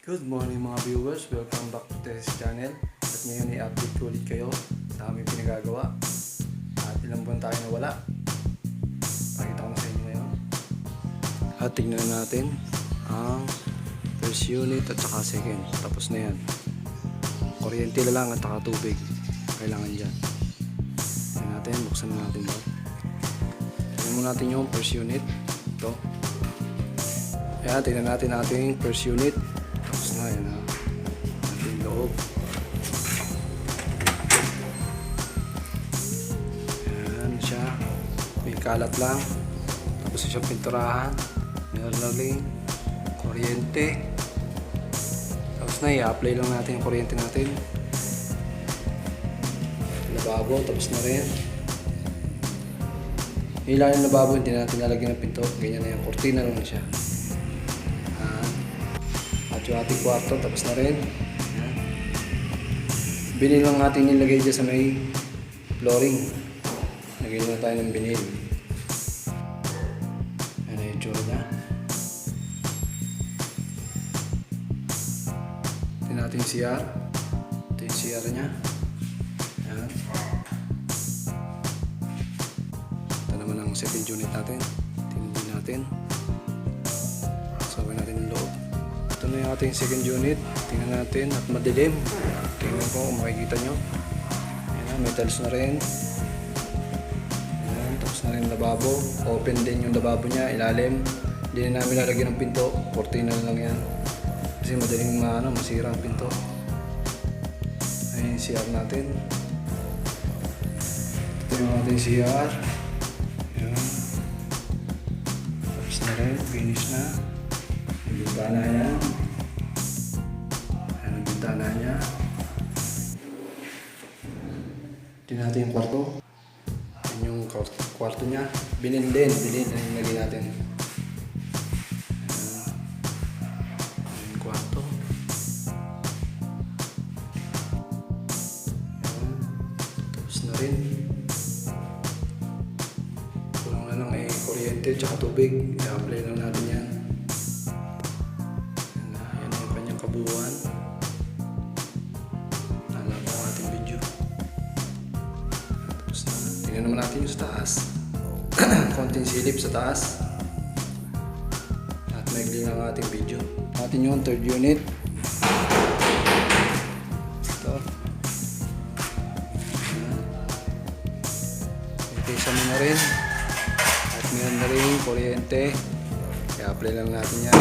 Good morning mga viewers, welcome back to this channel. At ngayon i-update ko ulit kayo sa aming pinagagawa. At ilang buwan tayo nawala. Pakita ko na sa inyo ngayon. At tignan natin ang first unit at saka second. Tapos na yan. Kuryente na lang at saka tubig. Kailangan dyan. Tignan natin, buksan na natin ito. Tignan mo natin yung first unit. Ito. Ayan, tignan natin ating first unit. Tapos na yan ha. Ating loob. Ayan siya. May kalat lang. Tapos siya pinturahan. Meron na rin kuryente. Tapos na i-apply lang natin yung kuryente natin. Lababo. Tapos na rin. Ilalim ng lababo. Hindi natin nalagyan ng pinto. Ganyan na yung kurtina lang siya. At yung ating kwarto, tapos na rin. Ayan. Binil lang natin nilagay dyan sa may flooring. Lagyan na tayo ng binil. Ayan na yung tsura niya. Ito natin yung CR. Ito yung CR niya. Ayan. Ito naman ang second unit natin. Tingnan natin. Sabay natin yung loob. Ito na yung ating second unit. Tingnan natin at madilim. Tingnan ko kung makikita nyo. Ayan na, may tiles na rin. Ayan, tapos na rin lababo. Open din yung lababo niya, ilalim. Hindi na namin lalagyan ng pinto. Cortina na lang yan. Kasi madaling masira ang pinto. Ayan yung CR natin. Ito yung ating CR. Ayan. Tapos na rin, finish na. Yung bintana niya. Ayan ang bintana niya. Tingnan natin yung kwarto. Ayan yung kwarto niya. Binil din ang nilagay natin. Ayan yung kwarto. Ayan. Tapos na rin. Kulang na lang kuryente at tubig. I-apply lang natin yan. Kabuuan. Alam mo ang ating video. Tapos na. Tingnan naman natin yung sa taas. Konting silip sa taas. At maigli lang ang ating video. Atin yung third unit. Ito. Impisa mo na rin. At meron na rin kuryente. Kaya apply lang natin yan.